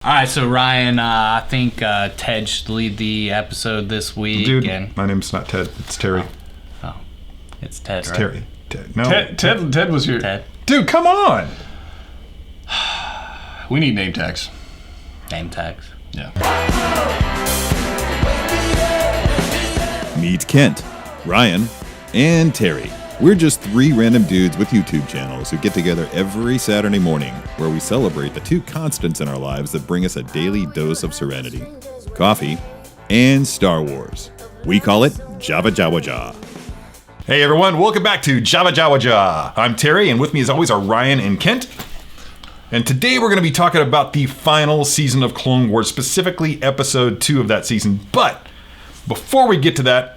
All right, so Ryan, I think Ted should lead the episode this week. Dude, my name's not Ted. It's Terry. Oh, it's Ted, it's right? Terry. Ted. No. Ted was your... Ted. Dude, come on! We need name tags. Name tags. Yeah. Meet Kent, Ryan, and Terry. We're just three random dudes with YouTube channels who get together every Saturday morning where we celebrate the two constants in our lives that bring us a daily dose of serenity: coffee and Star Wars. We call it JavaJawaJaw. Hey everyone, welcome back to JavaJawaJaw. I'm Terry, and with me as always are Ryan and Kent. And today we're going to be talking about the final season of Clone Wars, specifically episode 2 of that season. But before we get to that,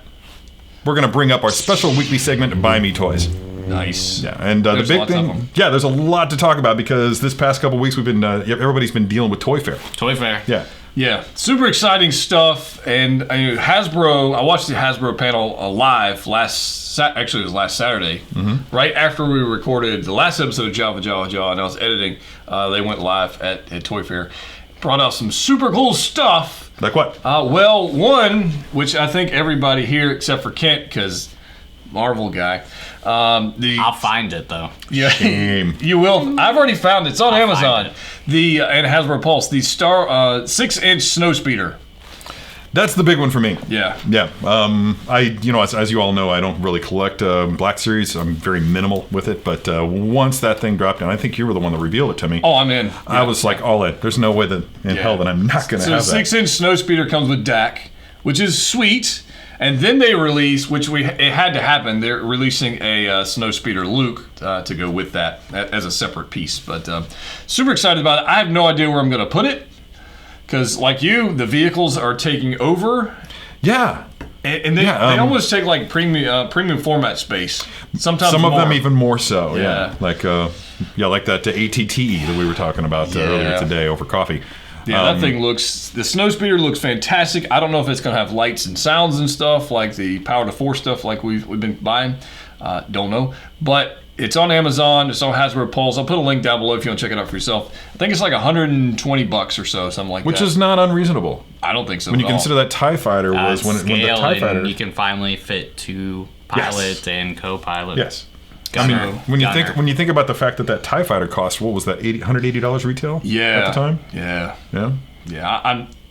we're going to bring up our special weekly segment, Buy Me Toys. Nice. Yeah, and the big thing, there's a lot to talk about because this past couple weeks we've been, everybody's been dealing with Toy Fair. Toy Fair. Yeah, super exciting stuff. And Hasbro, I watched the Hasbro panel live last Saturday, right after we recorded the last episode of JavaJawaJaw, and I was editing. They went live at Toy Fair. Brought out some super cool stuff. Like what? Well, one, which I think everybody here except for Kent, because Marvel guy. I'll find it though. Yeah, Shame. you will. I've already found it. It's on Amazon. Find And Hasbro Pulse, the Star 6-inch Snowspeeder. That's the big one for me. Yeah. Yeah. As you all know, I don't really collect Black Series. I'm very minimal with it. But once that thing dropped, and I think you were the one that revealed it to me. Oh, I'm in. I was like, all in. There's no way that in hell that I'm not going to have So the 6-inch Snowspeeder comes with DAC, which is sweet. And then they release, it had to happen, they're releasing a Snowspeeder Luke to go with that as a separate piece. But super excited about it. I have no idea where I'm going to put it. Because, like you, the vehicles are taking over. Yeah. And they almost take like premium format space. Sometimes some more. of them even more so. Yeah. Like that ATT that we were talking about earlier today over coffee. Yeah, that thing the Snowspeeder looks fantastic. I don't know if it's going to have lights and sounds and stuff like the Power to 4 stuff like we've been buying. Don't know. But it's on Amazon. It's on Hasbro Pulse. I'll put a link down below if you want to check it out for yourself. I think it's like $120 or so, something like that. Which is not unreasonable. I don't think so when you consider that TIE Fighter was when the TIE Fighter... you can finally fit two pilots and co-pilot. Yes. Gunner. I mean, when you think about the fact that TIE Fighter cost, what was that, $180 retail? Yeah. At the time? Yeah. Yeah?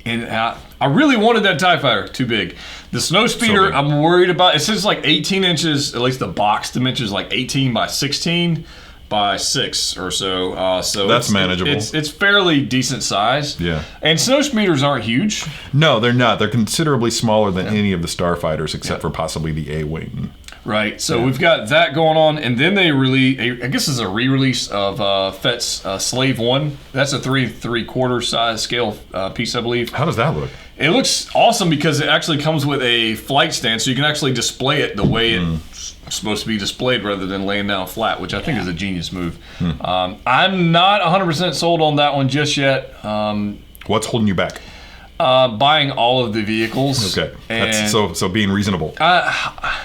Yeah, I really wanted that TIE Fighter. Too big. The Snowspeeder, I'm worried about. It says like 18 inches, at least the box dimensions, like 18 by 16 by 6 or so. So that's manageable. It's fairly decent size. Yeah. And Snowspeeders aren't huge. No, they're not. They're considerably smaller than any of the Starfighters except for possibly the A-Wing. Right, so we've got that going on, and then they I guess it's a re-release of Fett's Slave 1. That's a 3¾ size scale piece, I believe. How does that look? It looks awesome because it actually comes with a flight stand, so you can actually display it the way it's supposed to be displayed rather than laying down flat, which I think is a genius move. I'm not 100% sold on that one just yet. What's holding you back? Buying all of the vehicles. Okay, that's so being reasonable.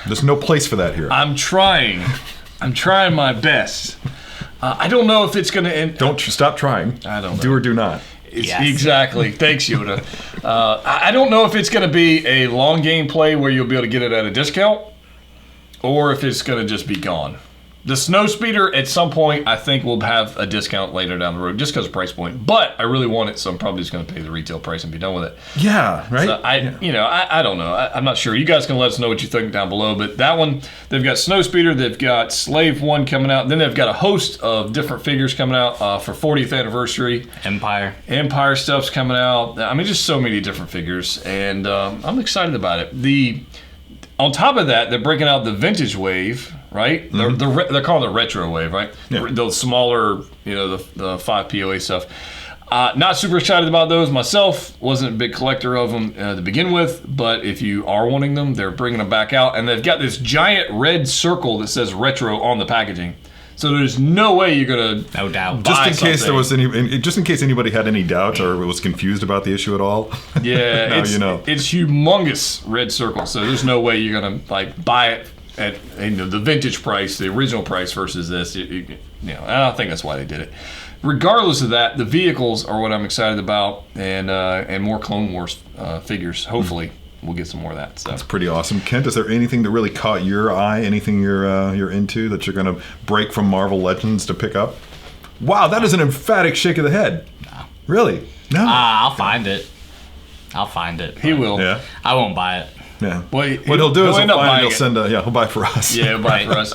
There's no place for that here. I'm trying my best. I don't know if it's going to end. Don't stop trying. I don't know. Do or do not. Yes. Exactly. Thanks, Yoda. I don't know if it's going to be a long game play where you'll be able to get it at a discount, or if it's going to just be gone. The Snowspeeder, at some point, I think will have a discount later down the road, just because of price point. But I really want it, so I'm probably just going to pay the retail price and be done with it. Yeah, right? So I don't know. I'm not sure. You guys can let us know what you think down below. But that one, they've got Snowspeeder, they've got Slave 1 coming out. Then they've got a host of different figures coming out for 40th anniversary. Empire stuff's coming out. I mean, just so many different figures. And I'm excited about it. On top of that, they're breaking out the vintage wave, right? They're calling it retro wave, right? Yeah. The smaller, the 5 POA stuff. Not super excited about those myself. Wasn't a big collector of them to begin with, but if you are wanting them, they're bringing them back out, and they've got this giant red circle that says retro on the packaging. So there's no way you're gonna no doubt just in case there was just in case anybody had any doubt or was confused about the issue at all. Yeah, now it's humongous red circle. So there's no way you're gonna buy it at the vintage price, the original price versus this. I don't think that's why they did it. regardless of that, the vehicles are what I'm excited about, and more Clone Wars figures. Hopefully, we'll get some more of that. So. That's pretty awesome. Kent, is there anything that really caught your eye? Anything you're into that you're going to break from Marvel Legends to pick up? Wow, that is an emphatic shake of the head. No. Really? No. I'll find it. I'll find it. He will. Yeah. I won't buy it. Yeah. Well, what he'll do is end up buying he'll it. send he'll buy for us. Yeah, he'll buy it for us.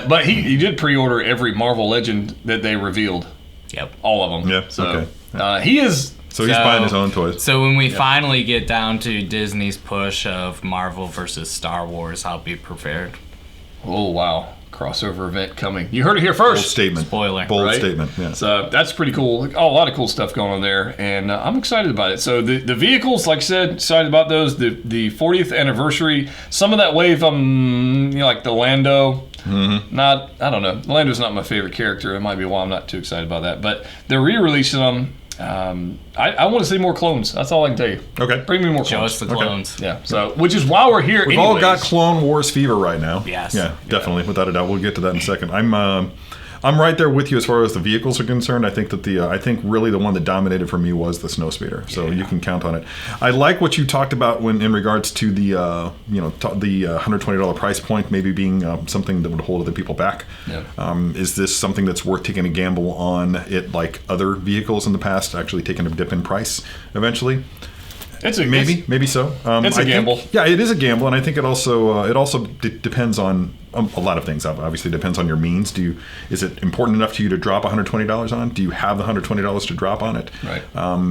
But he did pre-order every Marvel Legend that they revealed. Yep. All of them. Yeah, So okay. he is. So he's buying his own toys. So when we finally get down to Disney's push of Marvel versus Star Wars, I'll be prepared. Oh wow. Crossover event coming. You heard it here Bold first. statement. Spoiler. Bold Right? statement. Yeah. So that's pretty cool. A lot of cool stuff going on there, and I'm excited about it. So the vehicles, like I said, excited about those. The 40th anniversary. Some of that wave, like the Lando. Mm-hmm. I don't know. Lando's not my favorite character. It might be why I'm not too excited about that. But they're re-releasing them. I want to see more clones. That's all I can tell you. Okay. Bring me more Show clones. us the clones. Yeah. So, which is why we're here. We've all got Clone Wars fever right now. Yes. Yeah, definitely, without a doubt. We'll get to that in a second. I'm right there with you as far as the vehicles are concerned. I think that I think really the one that dominated for me was the Snowspeeder. So you can count on it. I like what you talked about when in regards to the the $120 price point maybe being something that would hold other people back. Yeah. Is this something that's worth taking a gamble on it, like other vehicles in the past, actually taking a dip in price eventually? Maybe so. It's a gamble. Yeah, it is a gamble, and I think it also depends on a lot of things. Obviously, it depends on your means. Is it important enough to you to drop $120 on? Do you have the $120 to drop on it? Right.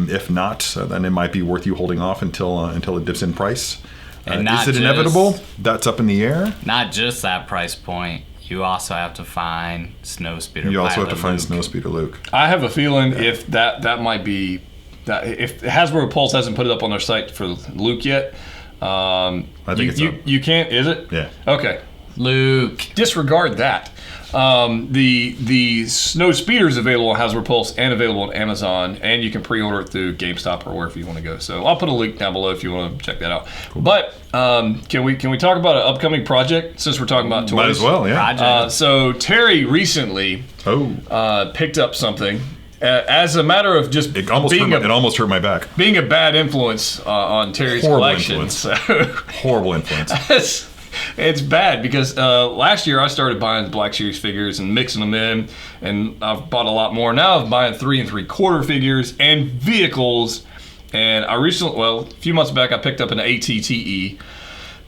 If not, then it might be worth you holding off until it dips in price. And Is it not inevitable? just- That's up in the air. Not just that price point. You also have to find Snowspeeder. You also have to Pilot find Luke. Snowspeeder Luke. I have a feeling if that might be that if Hasbro Pulse hasn't put it up on their site for Luke yet, I think it's up. you can't. Is it? Yeah. Okay. Luke. Disregard that. The Snow Speeder is available on Hasbro Pulse and available on Amazon, and you can pre-order it through GameStop or wherever you want to go. So I'll put a link down below if you want to check that out. Cool. But can we talk about an upcoming project since we're talking about toys? Might as well, yeah. Project. So Terry recently picked up something. As a matter of just It almost hurt my back. being a bad influence on Terry's Horrible collection. influence. So Horrible influence. it's bad because last year I started buying Black Series figures and mixing them in, and I've bought a lot more. Now I'm buying 3 3/4 figures and vehicles. And I a few months back, I picked up an ATTE.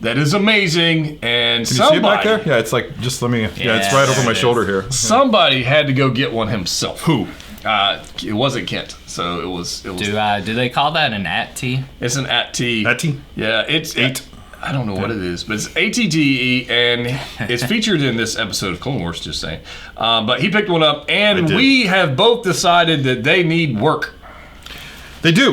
That is amazing, and Can you see it back there? Yeah, it's like, just let me, yeah, it's right over there my it shoulder here. Somebody had to go get one himself. Who? It wasn't Kent, so it was. Do they call that an AT-T? It's an AT-T. AT-T? Yeah, it's 8. I don't know what it is, but it's ATTE, and it's featured in this episode of Clone Wars, just saying. But he picked one up, and we have both decided that they need work. They do.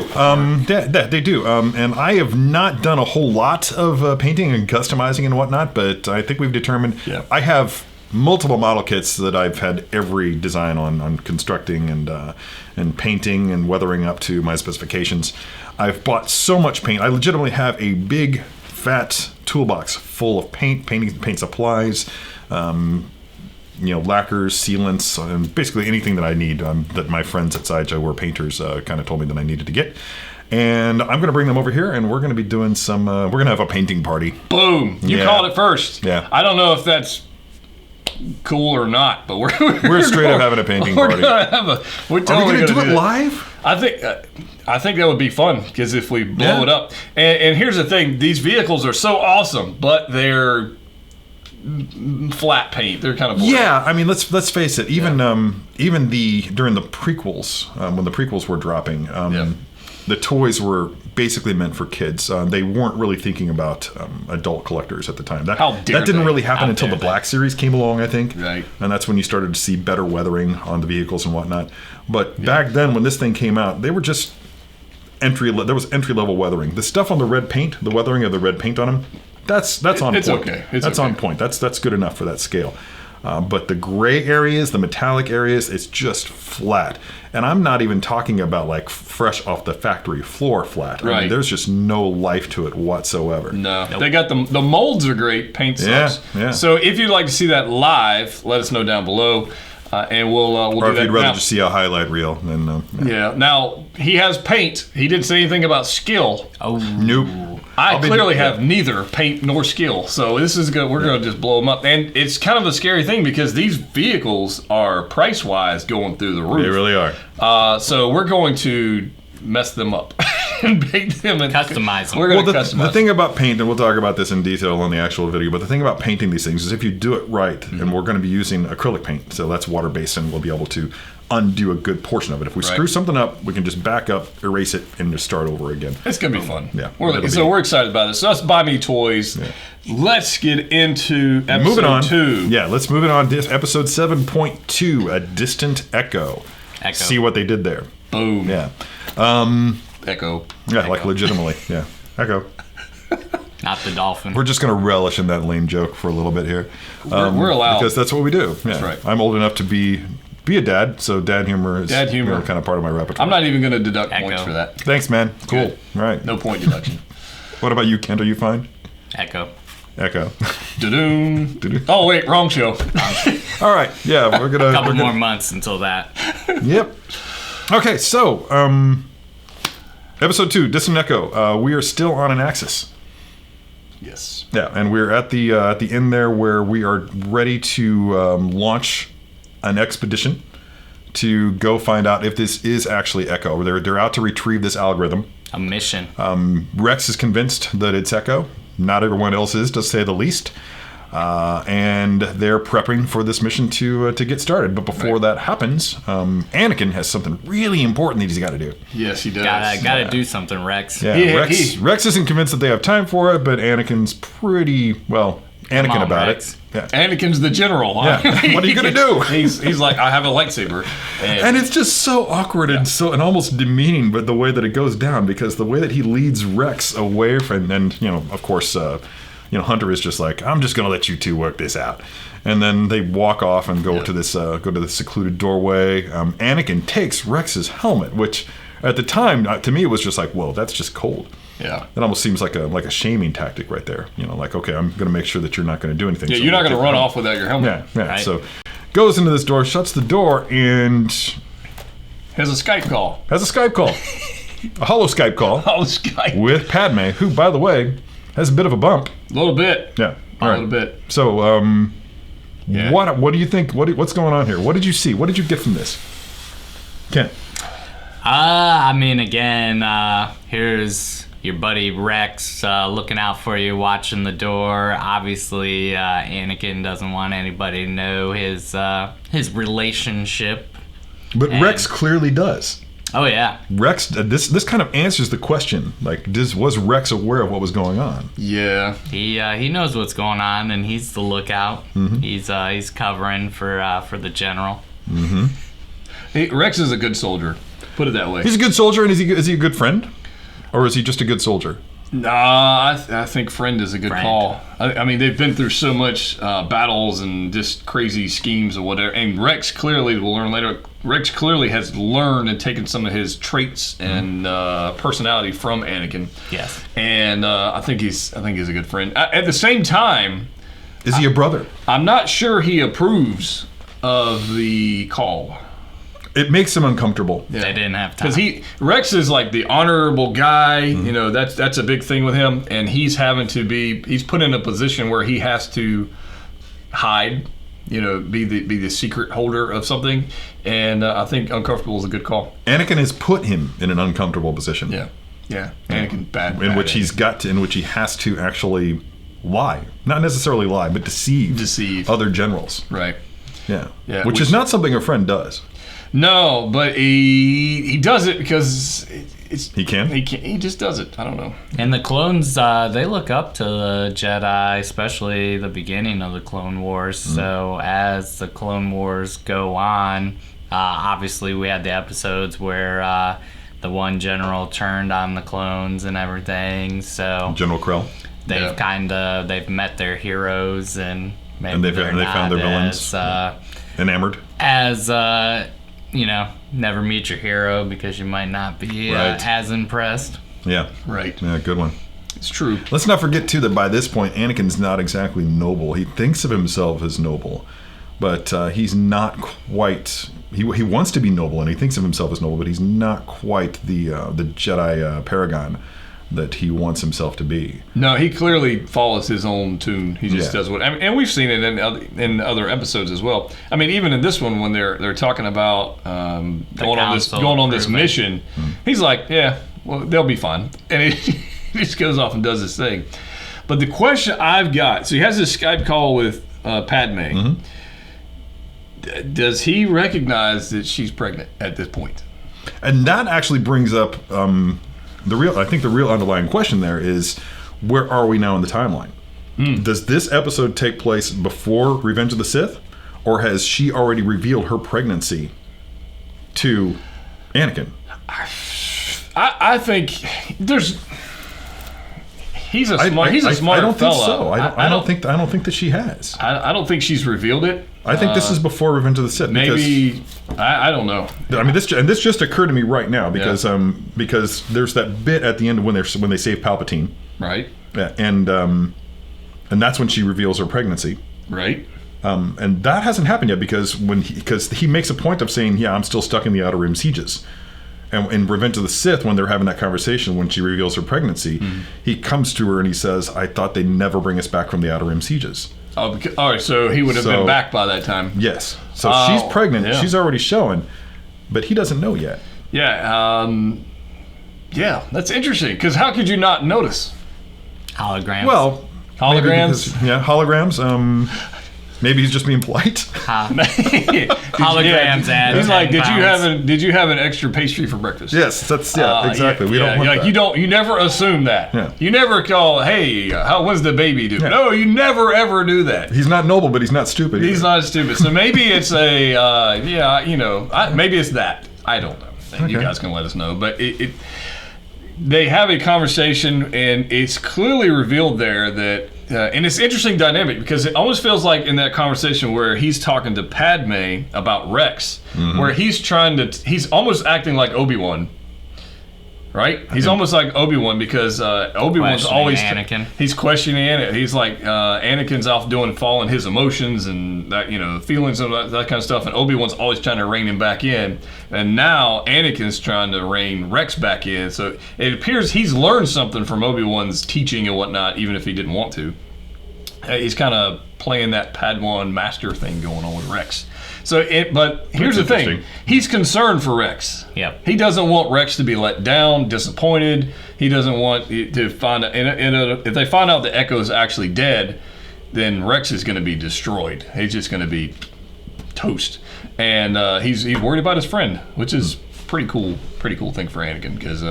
They do. And I have not done a whole lot of painting and customizing and whatnot, but I think we've determined I have multiple model kits that I've had every design on constructing and painting and weathering up to my specifications. I've bought so much paint. I legitimately have a big, fat toolbox full of paint supplies, lacquers, sealants, and basically anything that I need that my friends at Sideshow who are painters kind of told me that I needed to get. And I'm going to bring them over here, and we're going to be doing some, we're going to have a painting party. Boom. You called it first. Yeah. I don't know if that's cool or not, but we're straight up having a painting party. We're totally going to do it that. live? I think that would be fun, because if we blow it up. And here's the thing. These vehicles are so awesome, but they're flat paint. They're kind of boring. Yeah, I mean, let's face it. Even during the prequels, when the prequels were dropping, the toys were basically meant for kids. They weren't really thinking about adult collectors at the time. That didn't really happen until the Black Series came along, I think. Right. And that's when you started to see better weathering on the vehicles and whatnot. But back then, when this thing came out, they were just there was entry-level weathering. The stuff on the red paint, the weathering of the red paint on them, that's on point. It's okay. That's on point. That's good enough for that scale. But the gray areas, the metallic areas, it's just flat. And I'm not even talking about like fresh off the factory floor flat. Right. I mean, there's just no life to it whatsoever. No. Nope. They got the molds are great. Paint sucks. Yeah. So if you'd like to see that live, let us know down below. And we'll Or do if that you'd rather now. just see a highlight reel, then Yeah. Now he has paint. He didn't say anything about skill. Oh, nope. I I'll be- clearly yeah. have neither paint nor skill, so this is good. We're going to just blow them up, and it's kind of a scary thing because these vehicles are price-wise going through the roof. They really are. So we're going to mess them up and paint them and Customize them. We're Well, going to the customize. thing about paint, and we'll talk about this in detail on the actual video, but the thing about painting these things is if you do it right, and we're going to be using acrylic paint, so that's water-based, and we'll be able to undo a good portion of it. If we Right. screw something up, we can just back up, erase it, and just start over again. It's going to be fun. Yeah, We're excited about this. So that's Buy Me Toys. Yeah. Let's get into episode Moving on. 2. Yeah, let's move it on. Episode 7.2, A Distant Echo. Echo. See what they did there. Boom. Yeah. Echo. Yeah, like legitimately. Yeah. Echo. not the dolphin. We're just going to relish in that lame joke for a little bit here. We're allowed. Because that's what we do. Yeah. That's right. I'm old enough to be a dad, so dad humor is Dad humor. kind of part of my repertoire. I'm not even going to deduct Echo. points for that. Thanks, man. Cool. Good. All right. No point deduction. What about you, Kent? Are you fine? Echo. Echo. Da-doom. Oh, wait, wrong show. All right. Yeah, we're gonna. A couple we're more gonna- months until that. Yep. Okay, so episode 2, Distant Echo. We are still on an axis. Yes. Yeah, and we're at the end there where we are ready to launch an expedition to go find out if this is actually Echo. They're out to retrieve this algorithm. A mission. Rex is convinced that it's Echo. Not everyone else is, to say the least. And they're prepping for this mission to get started. But before that happens, Anakin has something really important that he's got to do. Yes, he does. Gotta do something, Rex. Yeah, He- Rex isn't convinced that they have time for it, but Anakin's pretty Anakin on, about Rex. it. Yeah. Anakin's the general. Huh? Yeah. What are you gonna do? He's like, I have a lightsaber. And it's just so awkward and almost demeaning, but the way that it goes down, because the way that he leads Rex away from, and of course, Hunter is just like, I'm just gonna let you two work this out, and then they walk off and go to this secluded doorway. Anakin takes Rex's helmet, which at the time to me it was just like, whoa, that's just cold. Yeah. It almost seems like a shaming tactic right there. Like, okay, I'm gonna make sure that you're not gonna do anything. Yeah, so you're not I'm going to take run the off without your helmet. Yeah. Right. So goes into this door, shuts the door, and Has a Skype call. has a Skype call, a holo Skype call Oh, Skype. with Padme, who, by the way, has a bit of a bump. A little bit. Yeah. A All little right. bit. So, Yeah. what do you think? What's going on here? What did you see? What did you get from this? Kent. I mean, again, here's your buddy Rex looking out for you, watching the door. Obviously, Anakin doesn't want anybody to know his relationship. But And- Rex clearly does. Oh yeah, Rex, this kind of answers the question. Like, was Rex aware of what was going on? Yeah. he knows what's going on, and he's the lookout. He's covering for the general. Rex is a good soldier. Put it that way. He's a good soldier, and is he a good friend, or is he just a good soldier? Nah, I think friend is a good Friend. call. I mean, they've been through so much battles and just crazy schemes or whatever. And Rex clearly, we'll learn later, Rex clearly has learned and taken some of his traits and personality from Anakin. Yes. And I think he's a good friend. At the same time, Is he a brother? I'm not sure he approves of the call. It makes him uncomfortable. They didn't have time. Because Rex is like the honorable guy, that's a big thing with him, and he's put in a position where he has to hide, be the secret holder of something, and I think uncomfortable is a good call. Anakin has put him in an uncomfortable position. Yeah. Anakin bad. In which he has to actually lie, not necessarily lie, but deceive other generals. right. Yeah. Yeah, Which is not something a friend does. No, but he does it because He can? He just does it. I don't know. And the clones, they look up to the Jedi, especially the beginning of the Clone Wars. So as the Clone Wars go on, obviously we had the episodes where the one general turned on the clones and everything. So General Krell. they've met their heroes, and maybe And they they're found their not villains. Enamored. Enamored. Never meet your hero because you might not be Right. as impressed. Yeah. Right. Yeah, good one. It's true. Let's not forget, too, that by this point, Anakin's not exactly noble. He thinks of himself as noble, but he's not quite. He wants to be noble, and he thinks of himself as noble, but he's not quite the Jedi paragon that he wants himself to be. No, he clearly follows his own tune. He just Yeah. does what, I mean, and we've seen it in other episodes as well. I mean, even in this one when they're talking about going on this mission, he's like, yeah, well, they'll be fine, and he just goes off and does his thing. But the question I've got, so he has this Skype call with Padme. Does he recognize that she's pregnant at this point? And that actually brings up the real underlying question there is, where are we now in the timeline? Does this episode take place before Revenge of the Sith, or has she already revealed her pregnancy to Anakin? I think he's a smart I don't fella. think so. I don't think that she has. I don't think she's revealed it. I think this is before Revenge of the Sith. Maybe I don't know. I mean, this just occurred to me right now because there's that bit at the end when they save Palpatine, Right. and that's when she reveals her pregnancy, Right. and that hasn't happened yet because he makes a point of saying, yeah, I'm still stuck in the Outer Rim sieges. And in Revenge of the Sith, when they're having that conversation, when she reveals her pregnancy, he comes to her and he says, I thought they'd never bring us back from the Outer Rim sieges. Oh, all right. So he would have been back by that time. Yes. So she's pregnant. Yeah. She's already showing, but he doesn't know yet. Yeah. Yeah. That's interesting. Because how could you not notice? Holograms. Well, Holograms? Holograms. Maybe he's just being polite. Holograms and he's like, 10 pounds. did you have an extra pastry for breakfast? Yes, that's exactly. We don't want like that. you never assume that. Yeah. You never call, hey, what's the baby do? Yeah. No, you never ever do that. He's not noble, but he's not stupid. He's not stupid. So maybe it's a maybe it's that. I don't know. And you guys can let us know. But they have a conversation, and it's clearly revealed there that. And it's interesting dynamic because it almost feels like in that conversation where he's talking to Padme about Rex, where he's almost acting like Obi-Wan, right? He's almost like Obi-Wan because Obi-Wan's always Anakin. He's questioning Anakin. He's like Anakin's off following his emotions and that feelings and that kind of stuff, and Obi-Wan's always trying to rein him back in. And now Anakin's trying to rein Rex back in. So it appears he's learned something from Obi-Wan's teaching and whatnot, even if he didn't want to. He's kind of playing that Padawan master thing going on with Rex. But here's the thing. He's concerned for Rex. Yep. He doesn't want Rex to be let down, disappointed. He doesn't want to find out. If they find out that Echo's actually dead, then Rex is going to be destroyed. He's just going to be toast. And he's worried about his friend, which is pretty cool thing for Anakin because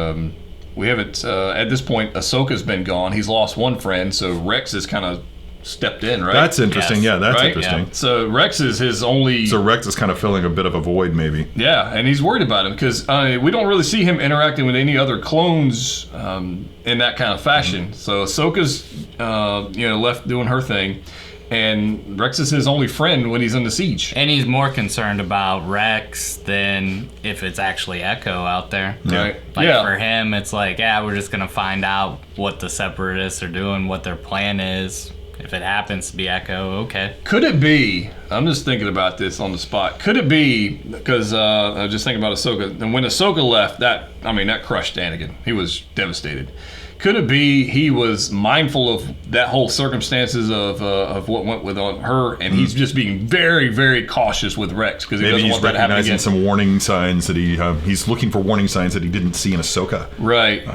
we haven't at this point. Ahsoka's been gone. He's lost one friend, so Rex is kind of stepped in, right? That's interesting. Yes. Yeah, that's Right? interesting. Yeah. So Rex is his only. So Rex is kind of filling a bit of a void, maybe. Yeah, and he's worried about him because we don't really see him interacting with any other clones in that kind of fashion. So Ahsoka's left doing her thing, and Rex is his only friend when he's in the siege. And he's more concerned about Rex than if it's actually Echo out there. Right? For him, it's like, we're just going to find out what the Separatists are doing, what their plan is. If it happens to be Echo, okay. Could it be, I'm just thinking about this on the spot, could it be, because I was just thinking about Ahsoka, and when Ahsoka left, that crushed Anakin. He was devastated. Could it be he was mindful of that whole circumstances of what went with on her, and he's just being very, very cautious with Rex because he Maybe doesn't he's want that to happen recognizing again. some warning signs that he's looking for warning signs that he didn't see in Ahsoka. Right.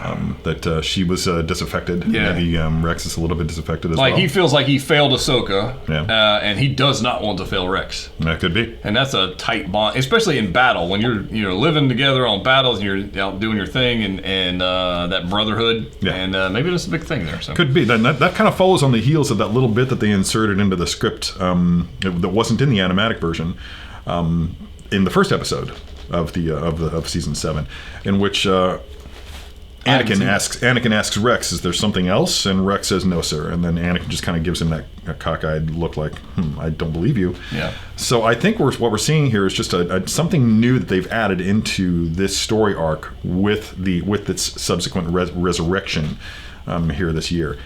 That she was disaffected. Yeah. Maybe Rex is a little bit disaffected as Like well. he feels like he failed Ahsoka, Yeah. and he does not want to fail Rex. That could be. And that's a tight bond, especially in battle when you're living together on battles and you're out doing your thing and that brotherhood. Yeah. And maybe that's a big thing there. So Could be. Then that kind of follows on the heels of that little bit that they inserted into the script that wasn't in the animatic version in the first episode of season 7, in which Anakin asks Rex, "Is there something else?" And Rex says, "No, sir." And then Anakin just kind of gives him that cockeyed look, like, "I don't believe you." Yeah. So I think what we're seeing here is just something new that they've added into this story arc with its subsequent resurrection here this year.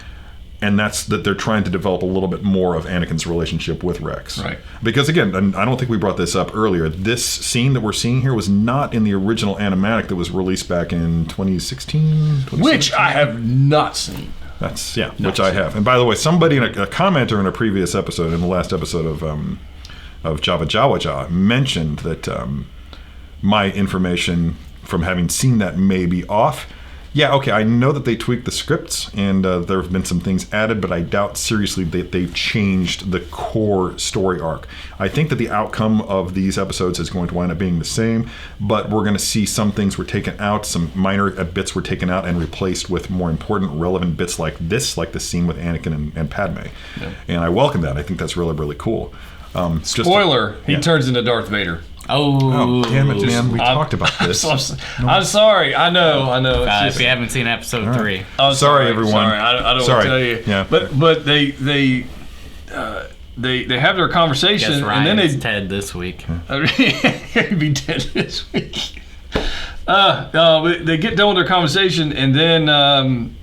And that's that they're trying to develop a little bit more of Anakin's relationship with Rex. Right. Because again, and I don't think we brought this up earlier, this scene that we're seeing here was not in the original animatic that was released back in 2016? Which I have not seen. That's, which I have. And by the way, somebody, a commenter in a previous episode, in the last episode of JavaJawaJaw, mentioned that my information from having seen that may be off. Yeah, okay, I know that they tweaked the scripts and there have been some things added, but I doubt seriously that they've changed the core story arc. I think that the outcome of these episodes is going to wind up being the same, but we're going to see some things were taken out, some minor bits were taken out and replaced with more important, relevant bits like this, like the scene with Anakin and Padme. Yeah. And I welcome that. I think that's really, really cool. Spoiler, he turns into Darth Vader. Oh, damn it, man. We talked about this. I'm sorry. I know. If you haven't seen episode 3. Oh, sorry, everyone. Sorry. I don't want to tell you. Yeah. But they have their conversation. Guess and then Ryan's Ted this week. He'd be dead this week. They get done with their conversation, and then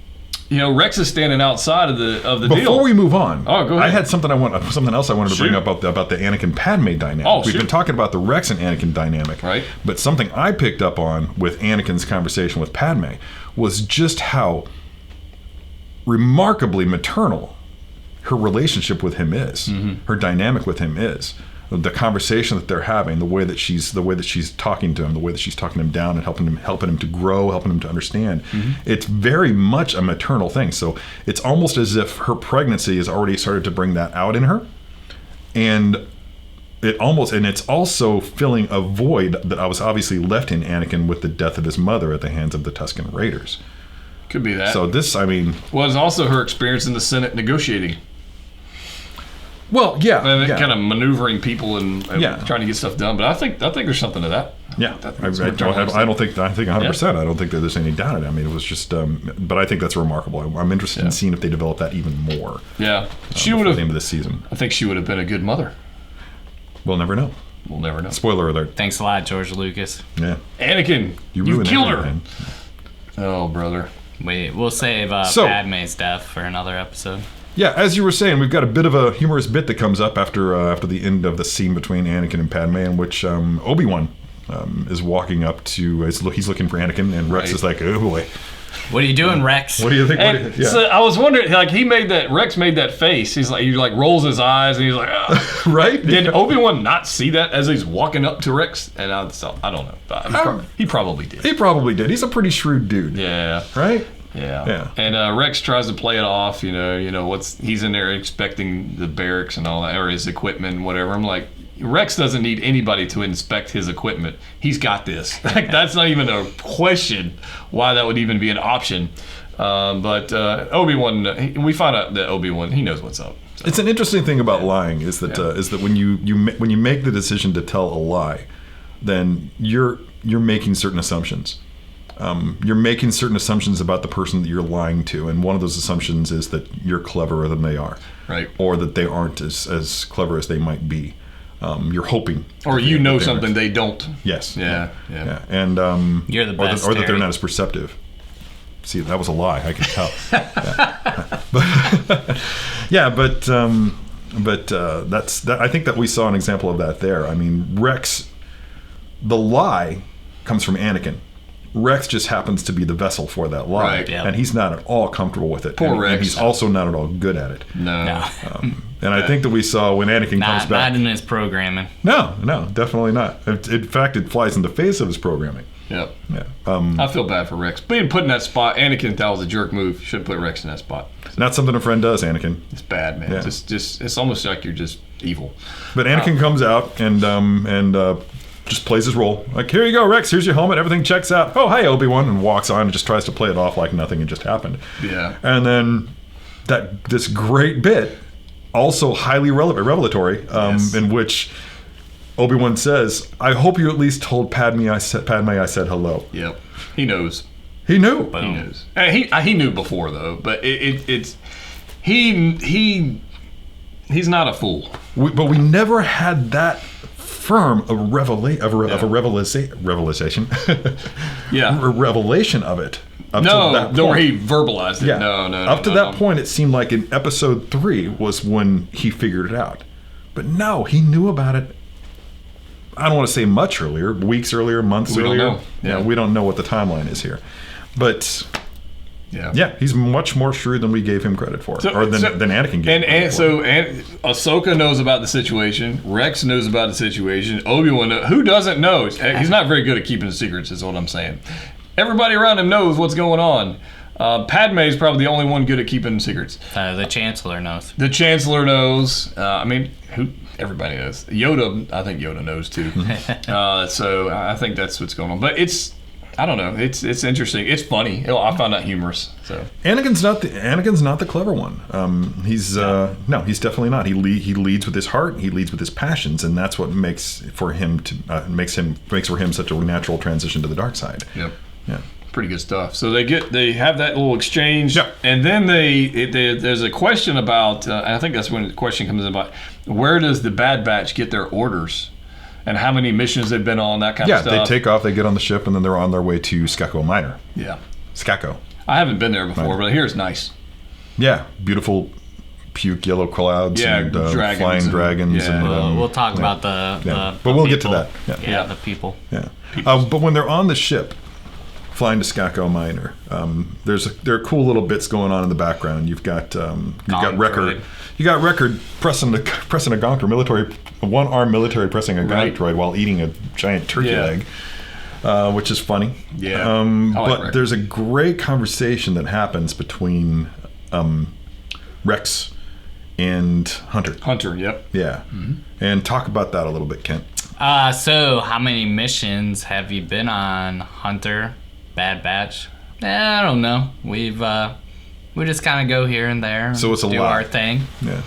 Rex is standing outside of the deal. Before we move on, go ahead. I had something else I wanted to bring up about the Anakin Padme dynamic. We've been talking about the Rex and Anakin dynamic, right? But something I picked up on with Anakin's conversation with Padme was just how remarkably maternal her relationship with him is, her dynamic with him is. The conversation that they're having, the way that she's talking to him, the way that she's talking him down and helping him to grow, helping him to understand. It's very much a maternal thing. So it's almost as if her pregnancy has already started to bring that out in her, and it's also filling a void that was obviously left in Anakin with the death of his mother at the hands of the Tusken Raiders. Could be that. So this, was also her experience in the Senate negotiating. Well, yeah, kind of maneuvering people and trying to get stuff done. But I think there's something to that. Yeah, I think 100%. I don't think that there's any doubt in it. I mean, it was just, but I think that's remarkable. I'm interested in seeing if they develop that even more. Yeah, she would have. The end of this season. I think she would have been a good mother. We'll never know. We'll never know. Spoiler alert. Thanks a lot, George Lucas. Yeah. Anakin, you killed her. Oh, brother. We'll save Padme's death for another episode. Yeah, as you were saying, we've got a bit of a humorous bit that comes up after the end of the scene between Anakin and Padme, in which Obi-Wan is walking up to. He's looking for Anakin, and Rex is like, "Oh boy, what are you doing, Rex?" What do you think? So I was wondering, like, Rex made that face. He rolls his eyes, and he's like, oh. Right? Did Obi-Wan not see that as he's walking up to Rex? And I don't know. He probably did. He probably did. He's a pretty shrewd dude. Yeah. Right. Yeah. And Rex tries to play it off, he's in there expecting the barracks and all that, or his equipment and whatever. I'm like, Rex doesn't need anybody to inspect his equipment. He's got this. Like, that's not even a question why that would even be an option. But Obi-Wan, we find out that Obi-Wan, he knows what's up. So. It's an interesting thing about lying is that when you make the decision to tell a lie, then you're making certain assumptions. You're making certain assumptions about the person that you're lying to, and one of those assumptions is that you're cleverer than they are, right? Or that they aren't as clever as they might be. You're hoping, or something they don't. Yes. Yeah. And you're the best, or that they're not as perceptive. See, that was a lie. I can tell. But that's that. I think that we saw an example of that there. I mean, Rex, the lie comes from Anakin. Rex just happens to be the vessel for that lie, right, and he's not at all comfortable with it. Poor Rex. And he's also not at all good at it. No. And I think that we saw when Anakin comes back. Not in his programming. No, definitely not. In fact, it flies in the face of his programming. Yep. Yeah. I feel bad for Rex. Being put in that spot, Anakin, that was a jerk move. Shouldn't put Rex in that spot. Not something a friend does, Anakin. It's bad, man. Yeah. Just it's almost like you're just evil. But Anakin comes out and just plays his role. Like, here you go, Rex. Here's your helmet. Everything checks out. Oh, hi, Obi-Wan, and walks on and just tries to play it off like nothing had just happened. Yeah. And then this great bit, also highly revelatory, in which Obi-Wan says, "I hope you at least told Padme I said hello." Yep. He knows. He knew. He knows. He knew before though, but it's he's not a fool. But we never had that firm a revelation. Yeah. A revelation of it No, where he verbalized it. Yeah. No. Up to that point, it seemed like in episode 3 was when he figured it out. But no, he knew about it. I don't want to say much earlier, weeks earlier, months earlier. We don't know. Yeah, we don't know what the timeline is here. But yeah, he's much more shrewd than we gave him credit for, than Anakin gave him credit for. And Ahsoka knows about the situation. Rex knows about the situation. Obi-Wan knows. Who doesn't know? He's not very good at keeping secrets, is what I'm saying. Everybody around him knows what's going on. Padme is probably the only one good at keeping secrets. The Chancellor knows. The Chancellor knows. Everybody knows. Yoda, I think Yoda knows too. So I think that's what's going on. But I don't know. It's interesting. It's funny. I found that humorous. So Anakin's not the clever one. He's definitely not. He leads with his heart. He leads with his passions, and that's what makes for him such a natural transition to the dark side. Yep. Yeah. Pretty good stuff. So they have that little exchange, yeah. And then there's a question about, and I think that's when the question comes in about where does the Bad Batch get their orders, and how many missions they've been on, that kind of stuff. Yeah, they take off, they get on the ship, and then they're on their way to Skako Minor. Yeah, Skako. I haven't been there before, but I hear it's nice. Yeah, beautiful puke yellow clouds and flying dragons. Yeah. And, we'll talk about the but we'll people. get to that. Yeah, the people. Yeah, but when they're on the ship, flying to Skako Minor, there are cool little bits going on in the background. You've got Wrecker. You got Wrecker pressing a gonk, one arm military pressing a gonk droid while eating a giant turkey leg, which is funny. Yeah. But there's a great conversation that happens between Rex and Hunter. Hunter, yep. Yeah. Mm-hmm. And talk about that a little bit, Kent. So how many missions have you been on, Hunter? Bad Batch? I don't know. We just kind of go here and there and so it's a do lot. our thing. Yeah.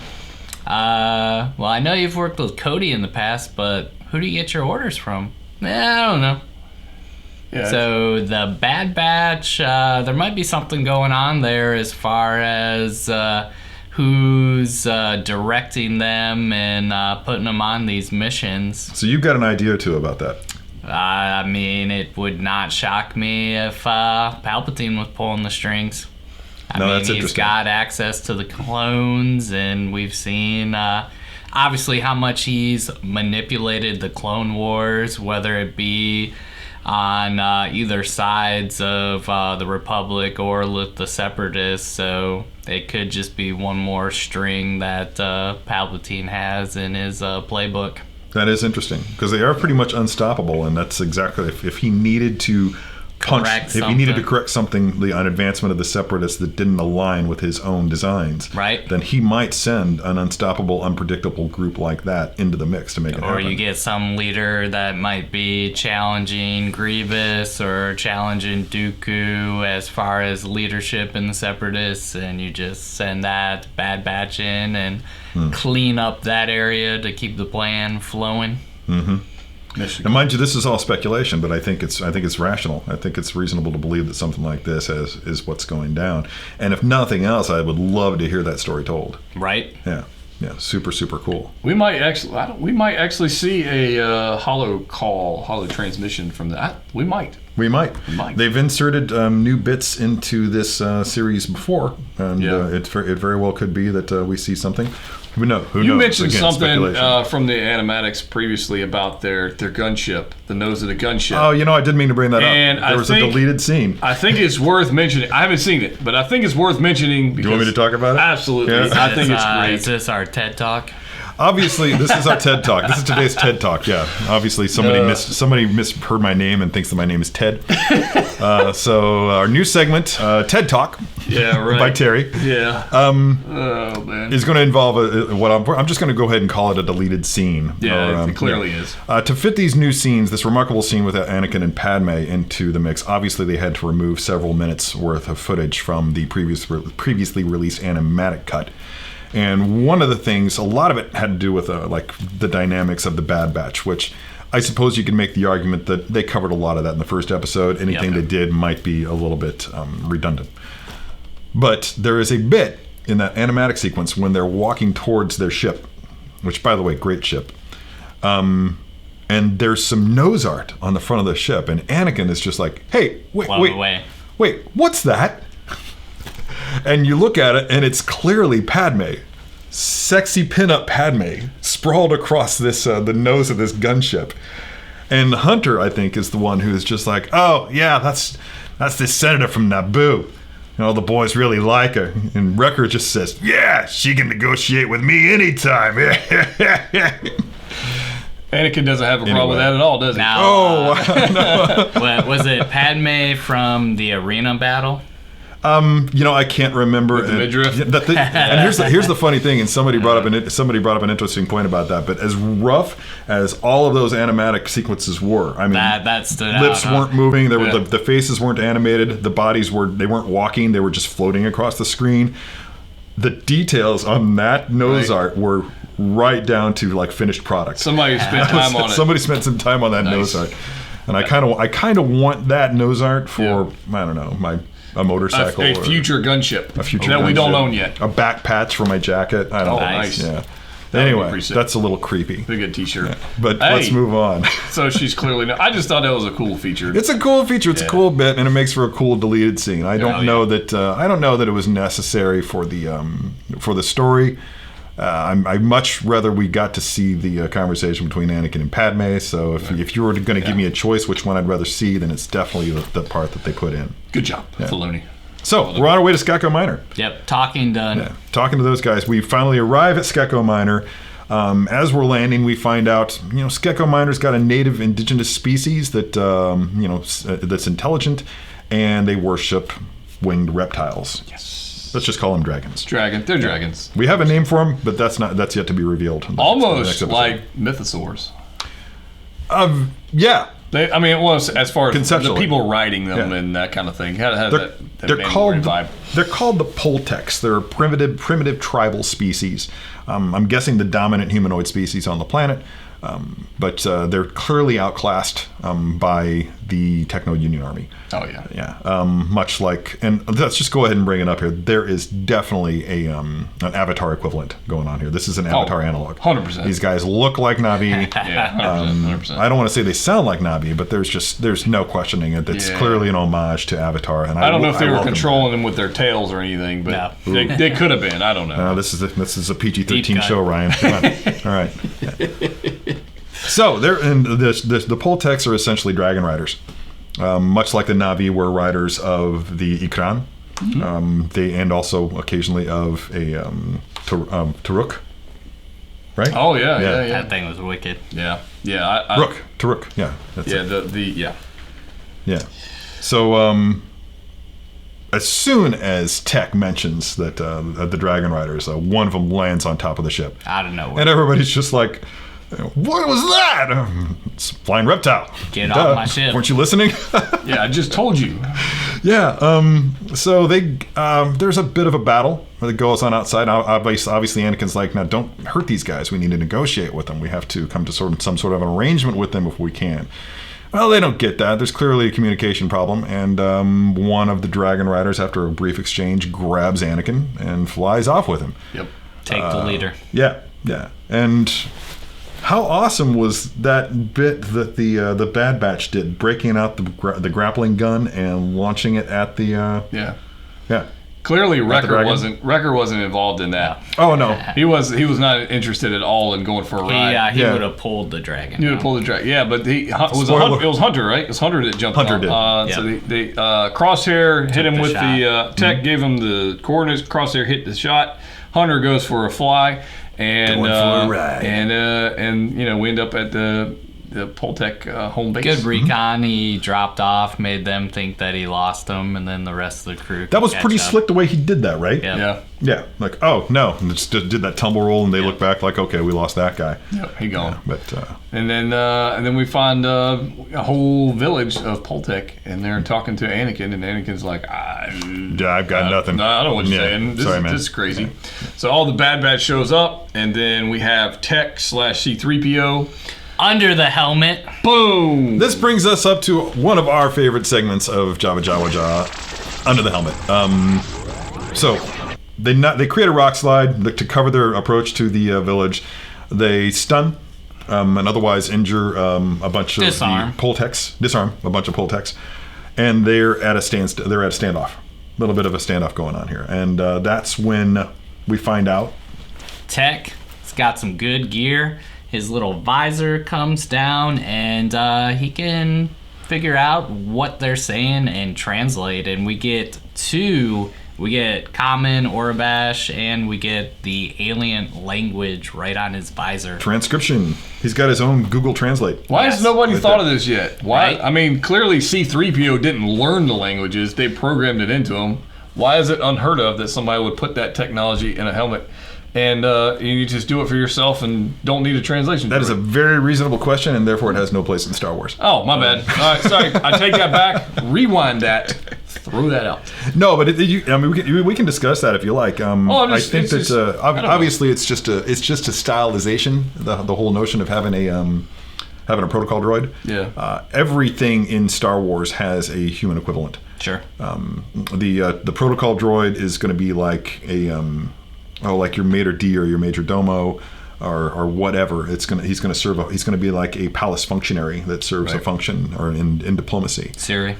Well, I know you've worked with Cody in the past, but who do you get your orders from? I don't know. Yeah. So the Bad Batch, there might be something going on there as far as who's directing them and putting them on these missions. So you've got an idea too about that. I mean, it would not shock me if Palpatine was pulling the strings. I mean, he's got access to the clones, and we've seen obviously how much he's manipulated the Clone Wars, whether it be on either sides of the Republic or with the Separatists. So it could just be one more string that Palpatine has in his playbook. That is interesting, because they are pretty much unstoppable, and that's exactly if he needed to correct something, an advancement of the Separatists that didn't align with his own designs, right? Then he might send an unstoppable, unpredictable group like that into the mix to make it happen. Or you get some leader that might be challenging Grievous or challenging Dooku as far as leadership in the Separatists, and you just send that Bad Batch in and clean up that area to keep the plan flowing. Mm-hmm. And mind you, this is all speculation, but I think it's rational. I think it's reasonable to believe that something like this is what's going down. And if nothing else, I would love to hear that story told. Right? Yeah. Super, super cool. We might actually see a holo transmission from that. We might. They've inserted new bits into this series before, and it very well could be that we see something. Who knows? You mentioned something from the animatics previously about their gunship, the nose of the gunship. Oh, I didn't mean to bring that and up. There was a deleted scene. I think it's worth mentioning. I haven't seen it, but I think it's worth mentioning. Do you want me to talk about it? Absolutely. Yeah. I think it's great. Is this our TED Talk? Obviously, this is our TED Talk. This is today's TED Talk. Yeah. Obviously, somebody misheard my name and thinks that my name is Ted. So our new segment, TED Talk. Yeah, right. By Terry. Yeah. Oh man. Is going to involve I'm just going to go ahead and call it a deleted scene. Yeah, it clearly is. To fit these new scenes, this remarkable scene with Anakin and Padme into the mix, obviously they had to remove several minutes worth of footage from the previously released animatic cut. And one of the things, a lot of it had to do with the dynamics of the Bad Batch, which I suppose you can make the argument that they covered a lot of that in the first episode. Anything they did might be a little bit redundant. But there is a bit in that animatic sequence when they're walking towards their ship, which, by the way, great ship. And there's some nose art on the front of the ship, and Anakin is just like, "Hey, wait, wait, what's that? And you look at it, and it's clearly Padme. Sexy pinup Padme sprawled across this the nose of this gunship. And Hunter, I think, is the one who's just like, oh, yeah, that's this senator from Naboo. You know, the boys really like her. And Wrecker just says, yeah, she can negotiate with me anytime. Anakin doesn't have a problem with that at all, does he? Now, no. was it Padme from the arena battle? You know, I can't remember. With the midriff? And here's the funny thing, and somebody brought up an interesting point about that. But as rough as all of those animatic sequences were, I mean, that stood out. Lips weren't moving. There were the faces weren't animated. The bodies weren't walking. They were just floating across the screen. The details on that nose art were right down to like finished product. Somebody spent time on it. Somebody spent some time on that nose art, and I kind of want that nose art for I don't know a motorcycle, a future gunship, that we don't own yet, a back patch for my jacket. I don't know. Nice. Yeah. Anyway, that's a little creepy. Big good T-shirt. Yeah. But let's move on. So she's clearly. I just thought that was a cool feature. It's a cool feature. It's a cool bit, and it makes for a cool deleted scene. I don't know that it was necessary for the story. I much rather we got to see the conversation between Anakin and Padme. So if you were going to give me a choice, which one I'd rather see, then it's definitely the part that they put in. Good job, Filoni. So we're on our way to Skeko Minor. Yep, talking done. Yeah, talking to those guys. We finally arrive at Skeko Minor. As we're landing, we find out, Skeko Minor's got a native indigenous species that, that's intelligent, and they worship winged reptiles. Yes. Let's just call them dragons. They're dragons. We have a name for them, but that's yet to be revealed. Almost like mythosaurs. Yeah. It was as far as the people riding them and that kind of thing. They're called the Poltex. They're a primitive tribal species. I'm guessing the dominant humanoid species on the planet, but they're clearly outclassed by the Techno Union Army. Oh yeah, yeah. Much like, and let's just go ahead and bring it up here. There is definitely an Avatar equivalent going on here. This is an Avatar analog. 100%. These guys look like Na'vi. Yeah, 100%. I don't want to say they sound like Na'vi, but there's no questioning it. It's clearly an homage to Avatar. And I don't know if they were controlling them with their tails or anything, but they could have been. I don't know. This is a PG-13 show, Ryan. Come on. All right. Yeah. So the Poltex are essentially dragon riders. Much like the Na'vi were riders of the Ikran, and also occasionally of a Taruk, right? Oh yeah. That thing was wicked. Yeah. Taruk, yeah. That's it. Yeah. So as soon as Tech mentions that the dragon riders, one of them lands on top of the ship out of nowhere, and everybody's just like, what was that? It's a flying reptile. Get off my ship. Weren't you listening? Yeah, I just told you. Yeah. So there's a bit of a battle that goes on outside. Obviously, Anakin's like, now don't hurt these guys. We need to negotiate with them. We have to come to some sort of an arrangement with them if we can. Well, they don't get that. There's clearly a communication problem, and one of the dragon riders, after a brief exchange, grabs Anakin and flies off with him. Yep. Take the leader. Yeah. And how awesome was that bit that the Bad Batch did, breaking out the grappling gun and launching it at the yeah. Clearly, Wrecker wasn't involved in that. Oh no, he was not interested at all in going for a ride. He would have pulled the dragon. He would have pulled the dragon. Yeah, but it was Hunter, right? It was Hunter that jumped Hunter on. did. So the Crosshair hit him with the Tech, gave him the coordinates. Crosshair hit the shot. Hunter goes for a fly. And going for a ride. And we end up at the Poltec home base. Good recon. He dropped off, made them think that he lost them, and then the rest of the crew. That was pretty slick the way he did that, right? Yep. Yeah. Like, oh no, and just did that tumble roll, and they look back like, okay, we lost that guy. Yep, he gone. Yeah, but and then we find a whole village of Poltec, and they're talking to Anakin, and Anakin's like, I've got nothing. No, I don't know what you're saying. This is crazy. Yeah. So all the Bad Batch shows up, and then we have Tech/C3PO. Under the helmet. Boom! This brings us up to one of our favorite segments of JavaJawaJaw, Under the Helmet. So they create a rock slide to cover their approach to the village. They stun and otherwise injure a bunch of Poltecs. Disarm a bunch of Poltecs. and they're at a standstill. They're at a standoff. A little bit of a standoff going on here, and that's when we find out Tech's got some good gear. His little visor comes down, and he can figure out what they're saying and translate. And we get Common, Orabash, and we get the alien language right on his visor. transcription. He's got his own Google Translate. Why Yes. has nobody Right thought there. of this yet? Why? Right. I mean, clearly C-3PO didn't learn the languages. They programmed it into him. Why is it unheard of that somebody would put that technology in a helmet and you just do it for yourself and don't need a translation? That is for a it? very reasonable question, and therefore it has no place in Star Wars. Oh, my bad. All right, sorry. I take that back. Rewind that. Throw that out. No, but we can discuss that if you like. I'm I just- think it's that just- I don't know. obviously it's just a stylization. The whole notion of having a protocol droid. Yeah. Everything in Star Wars has a human equivalent. Sure. The protocol droid is going to be like like your maitre d' or your major domo or whatever. He's going to be like a palace functionary that serves a Right. function or in diplomacy. Siri.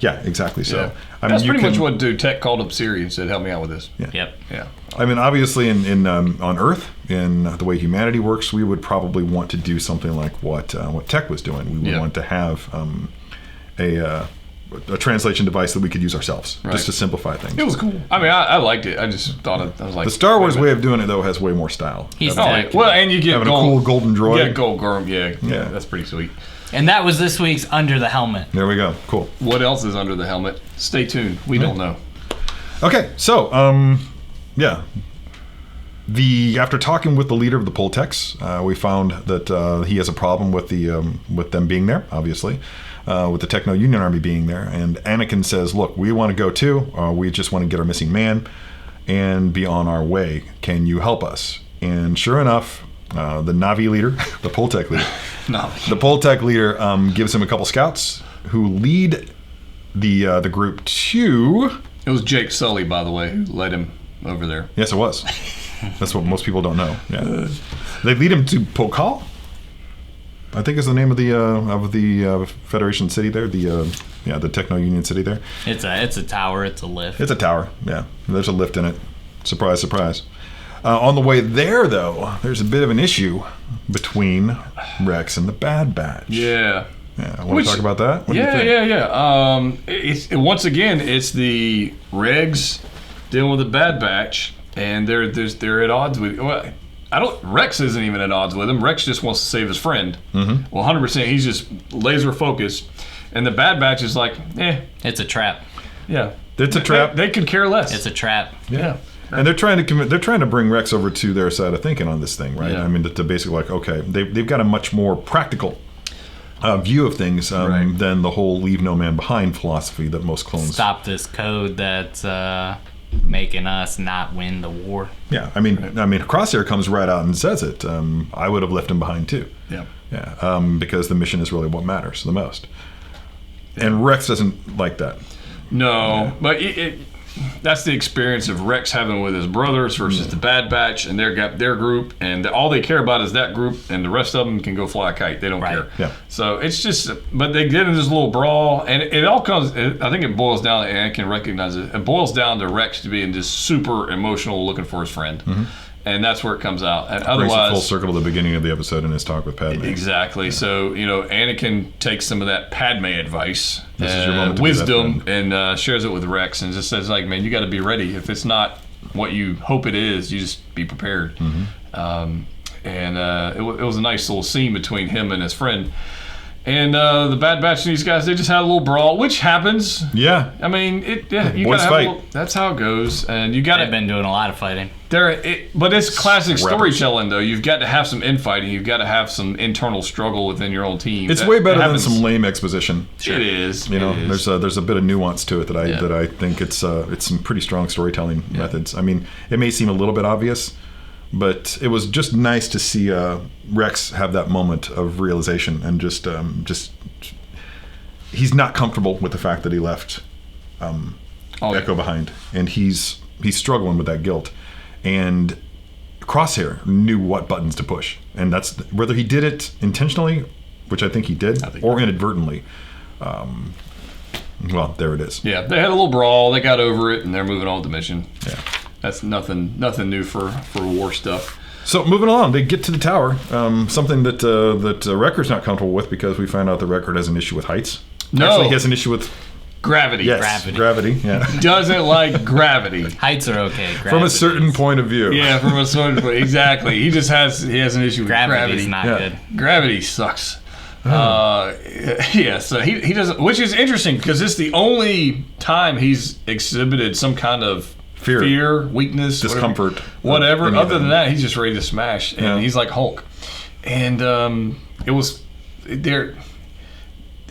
Yeah, exactly. So Yeah. I mean, That's you pretty can- much what dude Tech called up Siri and said, help me out with this. Yep. Yeah. I mean, obviously, on Earth, in the way humanity works, we would probably want to do something like what Tech was doing. We would Yeah. want to have a translation device that we could use ourselves, Right. just to simplify things. It was cool. I mean, I liked it. I just thought I was like... The Star Wars wait a way of doing it, though, has way more style. He's minute. Tech. Oh, well, and you get Having a gold, cool golden droid. Yeah, gold Gorm. Yeah, Yeah. that's pretty sweet. And that was this week's Under the Helmet. There we go. Cool. What else is under the helmet? Stay tuned. We don't know. Okay, so yeah. After talking with the leader of the Poltex, we found that he has a problem with with them being there, obviously, with the Techno Union Army being there. And Anakin says, "Look, we want to go too. We just want to get our missing man and be on our way. Can you help us?" And sure enough, the Navi leader, the Poltec leader, No. the Poltec leader gives him a couple scouts who lead the group to. It was Jake Sully, by the way, who led him over there. Yes, it was. That's what most people don't know. Yeah, they lead him to Pokal, I think is the name of the Federation city there. The Techno Union city there. It's a tower. It's a lift. It's a tower. Yeah, there's a lift in it. Surprise, surprise. On the way there, though, there's a bit of an issue between Rex and the Bad Batch. Yeah. Yeah, want to talk about that? What do you think? Yeah. Once again, it's the Regs dealing with the Bad Batch, and they're at odds with. Well, Rex isn't even at odds with him. Rex just wants to save his friend. Mm-hmm. Well, 100%. He's just laser focused, and the Bad Batch is like, It's a trap. yeah. It's a trap. They could care less. It's a trap. yeah. And they're trying to bring Rex over to their side of thinking on this thing, right? Yeah. I mean, to basically like, okay, they've got a much more practical view of things Right. than the whole "leave no man behind" philosophy that most clones. Stop this code that's making us not win the war. Yeah, I mean, Crosshair comes right out and says it. I would have left him behind too. Yeah. Yeah, because the mission is really what matters the most. And Rex doesn't like that. No, but that's the experience of Rex having with his brothers versus the Bad Batch and their group, and all they care about is that group, and the rest of them can go fly a kite. They don't Right. care. Yeah. So it's just, but they get in this little brawl, and it all comes. I think it boils down. And I can recognize it. It boils down to Rex to being just super emotional, looking for his friend, and that's where it comes out. And Brings it otherwise, full circle to the beginning of the episode in his talk with Padme. exactly. So Anakin takes some of that Padme advice, This is your moment to be that wisdom, and shares it with Rex, and just says like, "Man, you got to be ready. If it's not what you hope it is, you just be prepared." It was a nice little scene between him and his friend. And the Bad Batch and these guys, they just had a little brawl, which happens. Yeah. I mean, you Boys gotta have fight. that's how it goes, and you got They've to. been doing a lot of fighting. But it's classic Rappers. storytelling, though. You've got to have some infighting. You've got to have some internal struggle within your own team. It's That- way better that than happens. some lame exposition. It is. You know, it is. there's a bit of nuance to it that Yeah. I think it's some pretty strong storytelling methods. I mean, it may seem a little bit obvious, but it was just nice to see Rex have that moment of realization and just he's not comfortable with the fact that he left Echo behind, and he's struggling with that guilt. And Crosshair knew what buttons to push, and that's whether he did it intentionally, which I think he did, or inadvertently. Well, there it is. Yeah, they had a little brawl. They got over it, and they're moving on with the mission. Yeah. That's nothing new for war stuff. So moving along, they get to the tower. Something that Wrecker's not comfortable with because we find out the Wrecker has an issue with heights. No. Actually, he has an issue with Gravity. yes, gravity. Yeah. Doesn't like gravity. Heights are okay. From a certain point of view. Yeah, from a certain point. Exactly. He has an issue with Gravity's gravity. not good. Gravity sucks. Yeah, so he doesn't, which is interesting because it's the only time he's exhibited some kind of fear, weakness, discomfort, whatever. Other than that, he's just ready to smash, and he's like Hulk. And it was there.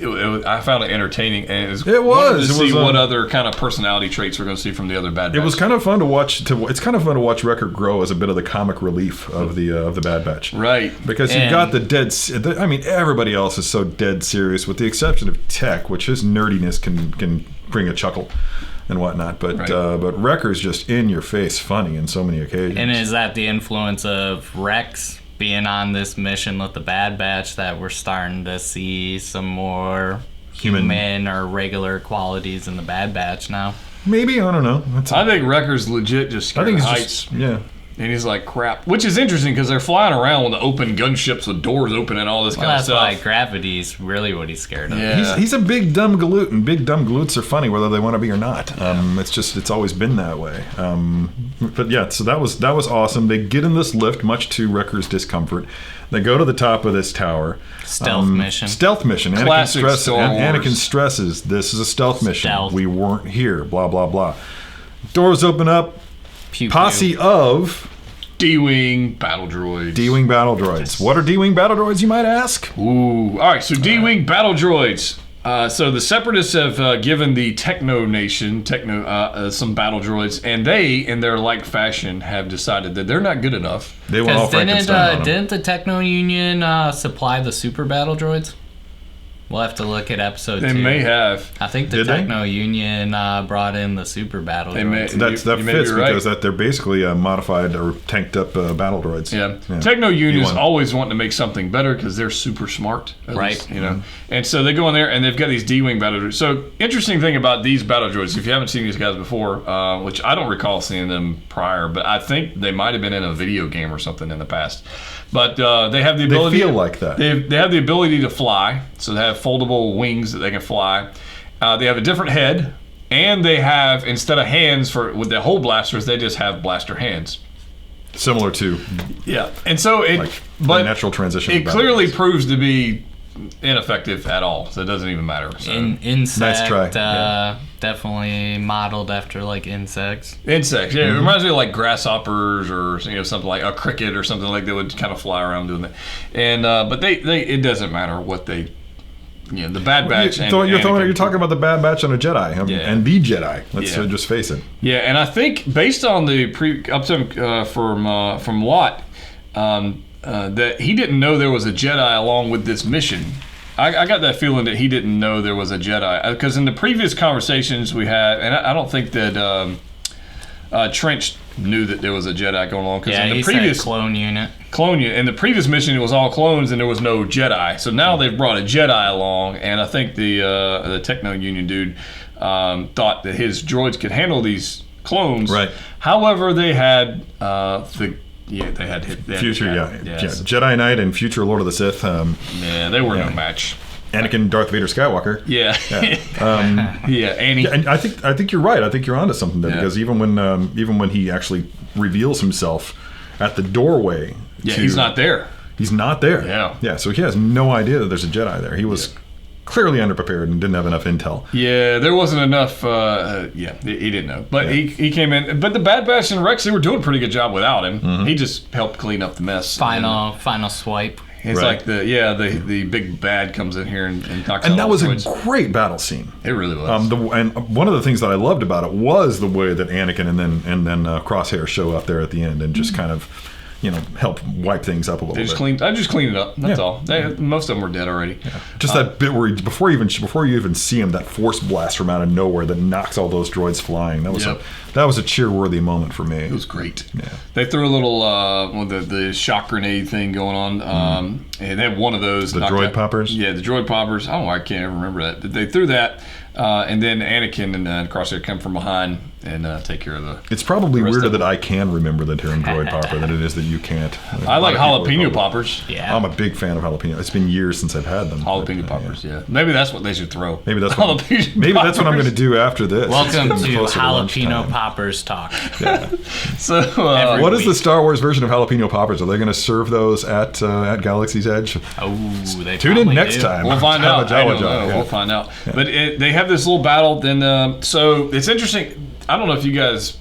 I found it entertaining, and it was to see what other kind of personality traits we're going to see from the other Bad Batch. It was kind of fun to watch. It's kind of fun to watch Wrecker grow as a bit of the comic relief of the Bad Batch, right? Because you've got the dead. I mean, everybody else is so dead serious, with the exception of Tech, which his nerdiness can bring a chuckle and whatnot. But but Wrecker's just in your face, funny in so many occasions. And is that the influence of Rex being on this mission with the Bad Batch that we're starting to see some more human or regular qualities in the Bad Batch now? Maybe, I don't know. I think Wrecker's legit just scared of heights. And he's like, crap. Which is interesting because they're flying around with the open gunships with doors open and all this kind of stuff. That's why gravity's really what he's scared of. Yeah. He's a big dumb galoot, and big dumb galoots are funny whether they want to be or not. It's always been that way. But yeah, so that was awesome. They get in this lift, much to Wrecker's discomfort. They go to the top of this tower. Stealth mission. Classic Star Wars. Anakin stresses, this is a stealth mission. Stealth. We weren't here, blah, blah, blah. Doors open up. Pew, Posse pew. of D-Wing battle droids. D-Wing battle droids. What are D-Wing battle droids, you might ask? Ooh. All right, so D-Wing battle droids. So the Separatists have given the Techno Nation some battle droids, and they, in their like fashion, have decided that they're not good enough. They went all Frankenstein on them. Didn't the Techno Union supply the super battle droids? We'll have to look at episode 2. They may have. I think the Techno Union brought in the super battle droids. That fits because they're basically modified or tanked up battle droids. Yeah. Techno Union's always wanting to make something better because they're super smart. Right. Least, And so they go in there and they've got these D-Wing battle droids. So interesting thing about these battle droids, if you haven't seen these guys before, which I don't recall seeing them prior, but I think they might have been in a video game or something in the past. But they have the ability. They feel like that. They have the ability to fly, so they have foldable wings that they can fly. They have a different head, and they have, instead of hands with the whole blasters, they just have blaster hands. Similar to and so but natural transition. It clearly proves to be ineffective at all, so it doesn't even matter. So. Insect, nice try. Definitely modeled after like insects. Insects, yeah. It reminds me of like grasshoppers or something like a cricket or something like they would kind of fly around doing that. And but they it doesn't matter what they. Yeah, the Bad Batch. You're talking about the Bad Batch and a Jedi, and the Jedi. Let's just face it. Yeah, and I think based on the from Watt, that he didn't know there was a Jedi along with this mission. I got that feeling that he didn't know there was a Jedi because in the previous conversations we had, and I don't think that Trench knew that there was a Jedi going along. Yeah, in the he previous said clone unit. In the previous mission, it was all clones and there was no Jedi. So now they've brought a Jedi along, and I think the Techno Union dude thought that his droids could handle these clones. Right. However, they had Future Jedi Knight and future Lord of the Sith. They were no match. Anakin, Darth Vader, Skywalker. Annie. And I think you're right. I think you're onto something there because even when he actually reveals himself at the doorway, he's not there. He's not there. Yeah. So he has no idea that there's a Jedi there. He was clearly underprepared and didn't have enough intel. Yeah, there wasn't enough. He didn't know, but he came in. But the Bad Batch and Rex, they were doing a pretty good job without him. Mm-hmm. He just helped clean up the mess. Final swipe. It's like the big bad comes in here and knocks out. And that was a great battle scene. It really was. And one of the things that I loved about it was the way that Anakin and then Crosshair show up there at the end and just kind of, help wipe things up a little bit. I just cleaned it up. That's all. Most of them were dead already. Yeah. Just that bit where before you even see him, that force blast from out of nowhere that knocks all those droids flying. That was a cheer-worthy moment for me. It was great. Yeah. They threw a little the shock grenade thing going on, and they had one of those. The droid poppers. Yeah, the droid poppers. Oh, I can't ever remember that. They threw that. And then Anakin and Crosshair come from behind and take care of the... It's probably rest weirder of that I can remember the term droid popper than it is that you can't. I like jalapeno poppers. Yeah. I'm a big fan of jalapeno. It's been years since I've had them. Jalapeno poppers, yeah. Maybe that's what they should throw. Maybe that's what I'm going to do after this. Welcome to Closer Jalapeno lunchtime. Poppers Talk. Yeah. So, Every What is the week. Star Wars version of jalapeno poppers? Are they going to serve those at Galaxy's Edge? Oh, they Tune in probably next do. time. we'll find out. I don't JavaJawaJaw, know. yeah. We'll find out. But they have this little battle. Then, so it's interesting. I don't know if you guys...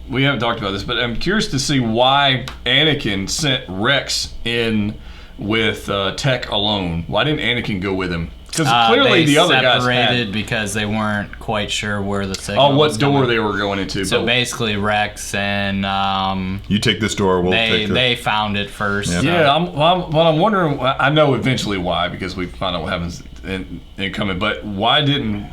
We haven't talked about this, but I'm curious to see why Anakin sent Rex in with Tech alone. Why didn't Anakin go with him? Because clearly they the other guys separated had. because they weren't quite sure where the signal Oh, what was door coming. they were going into. So but basically, Rex and You take this door, we'll take the... they found it first. Yeah. so- yeah, I'm wondering. I know eventually why, because we find out what happens in coming. But why didn't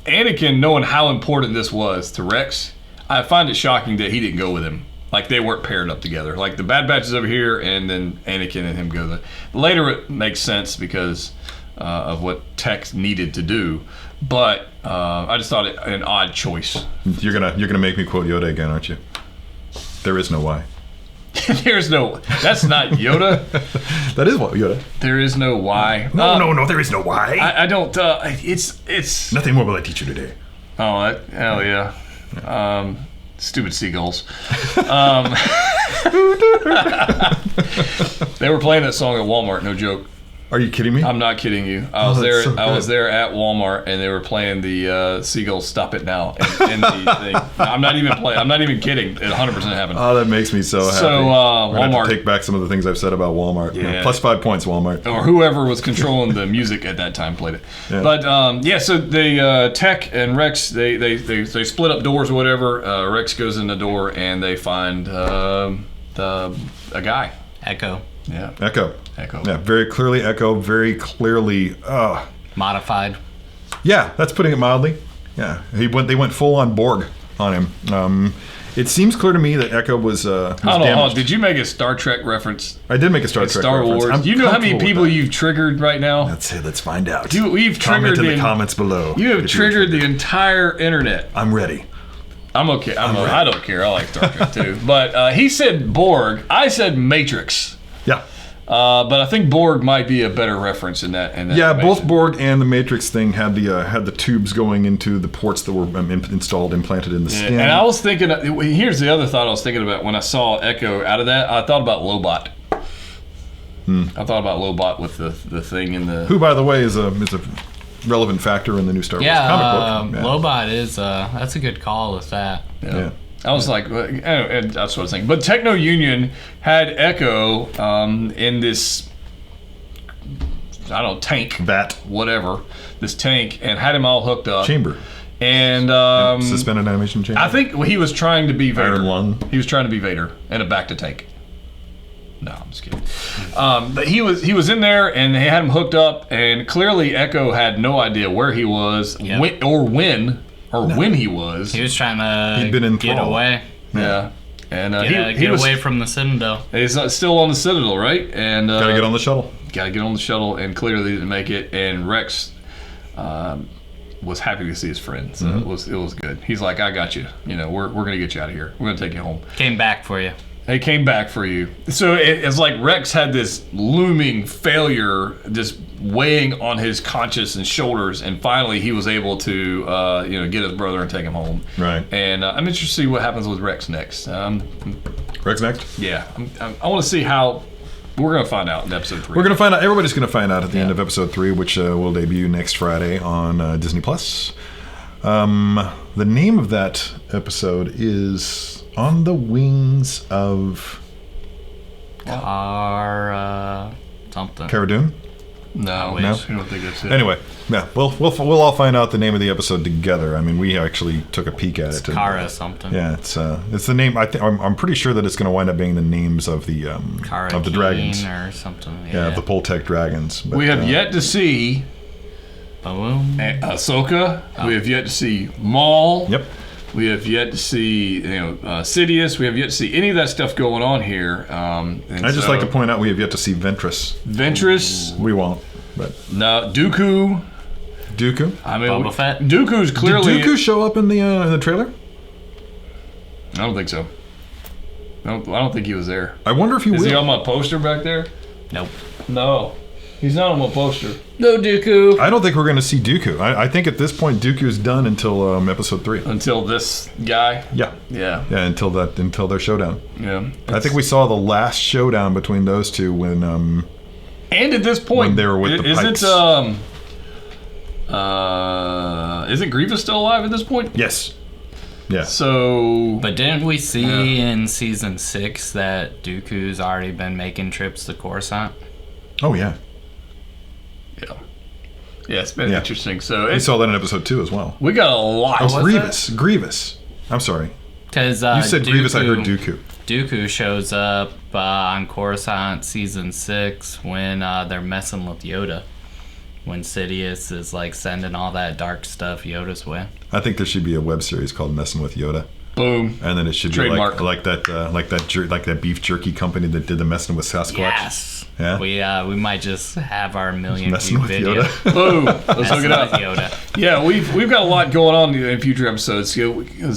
Anakin, knowing how important this was to Rex, I find it shocking that he didn't go with him. Like they weren't paired up together. Like the Bad Batch is over here, and then Anakin and him go there. Later, it makes sense because of what Tech needed to do. But I just thought it an odd choice. You're gonna make me quote Yoda again, aren't you? There is no why. There's no. That's not Yoda. That is what Yoda. There is no why. No, there is no why. I don't. It's. Nothing more will I teach you today. Oh, hell yeah. Stupid seagulls. They were playing that song at Walmart, no joke. Are you kidding me? I'm not kidding you. I was that's there. so I was good. there at Walmart, and they were playing the Seagulls "Stop It Now" in the thing. I'm not even playing. I'm not even kidding. It 100% happened. Oh, that makes me so happy. So, We're gonna have Walmart- to take back some of the things I've said about Walmart. Yeah. Plus 5 points, Walmart. Or whoever was controlling the music at that time played it. Yeah. But yeah, so they Tech and Rex they split up doors or whatever. Rex goes in the door and they find a guy. Echo. Yeah. Echo. Echo. Yeah, very clearly Echo. Very clearly. Modified. Yeah, that's putting it mildly. Yeah, they went full on Borg on him. It seems clear to me that Echo was Hold on. damaged. Did you make a Star Trek reference? I did make a Star Trek Star reference. Wars. I'm You know how many comfortable people with that. you've triggered right now? Let's say, let's find out. We've Comment triggered in the comments below. You have if you're triggered the entire internet. I'm ready. I'm okay. ready. I don't care. I like Star Trek too. But he said Borg. I said Matrix. Yeah. But I think Borg might be a better reference in that. Yeah, both information. Borg and the Matrix thing had the tubes going into the ports that were implanted in the skin. And I was thinking. Here's the other thought I was thinking about when I saw Echo out of that. I thought about Lobot. I thought about Lobot with the thing in the. Who, by the way, is a relevant factor in the new Star Wars comic book. Lobot is that's a good call with that. Yeah. I was like, and that's what I was thinking. But Techno Union had Echo in this, I don't know, tank, whatever, this tank, and had him all hooked up. Chamber. And Suspended animation chamber. I think he was trying to be Vader. Iron Lung. He was trying to be Vader and a back to tank. No, I'm just kidding. But he was in there, and they had him hooked up, and clearly Echo had no idea where he was, Yep. when he was. He was trying to He'd been in get thrall. away. Yeah. And Get, he was away from the Citadel. He's still on the Citadel, right? And Gotta get on the shuttle. and clearly didn't make it. And Rex was happy to see his friend, so it was good. He's like, I got you. You know, we're gonna get you out of here. We're gonna take you home. Came back for you. They came back for you. So it's like Rex had this looming failure just weighing on his conscience and shoulders, and finally he was able to get his brother and take him home. Right. And I'm interested to see what happens with Rex next. Rex next? Yeah, I want to see how. We're going to find out in episode 3. We're going to find out. Everybody's going to find out at the end of episode 3, which will debut next Friday on Disney+. The name of that episode is On the Wings of... Something. No, Cara Dune? no, I don't think that's it. Anyway, yeah, we'll all find out the name of the episode together. I mean, we actually took a peek at it. Kara something. Yeah, it's the name. I'm pretty sure that it's going to wind up being the names of the Kara of the dragons. or something. Yeah, of the Poltec dragons. But, We have yet to see Boom. Ahsoka. We have yet to see Maul. Yep. We have yet to see Sidious. We have yet to see any of that stuff going on here. I'd just like to point out we have yet to see Ventress. Ventress. We won't, but No, Dooku. Dooku. I mean, Boba Fett? Dooku's clearly. Did Dooku show up in the trailer? I don't think so. I don't think he was there. I wonder if he Is will. he on my poster back there? Nope. No. He's not on my poster. No Dooku. I don't think we're going to see Dooku. I think at this point Dooku's done until episode 3. Until this guy? Yeah. Yeah. Yeah, until their showdown. Yeah. I think we saw the last showdown between those two when And at this point, when they were with the Pikes. Isn't Grievous still alive at this point? Yes. Yeah. So, But didn't we see in season 6 that Dooku's already been making trips to Coruscant? Oh yeah. yeah, it's been interesting. So We saw that in episode 2 as well. we got a lot. Oh, Grievous. I'm sorry. Because You said Grievous, I heard Dooku. Dooku shows up on Coruscant season 6 when they're messing with Yoda. When Sidious is like sending all that dark stuff Yoda's way. I think there should be a web series called Messing with Yoda. Boom. And then it should Trademark. be like that beef jerky company that did the Messing with Sasquatch. Yes. Yeah. We might just have our million Messing view with video. Yoda. Boom. Let's hook Messing it up. with Yoda. Yeah, we've got a lot going on in future episodes. So like I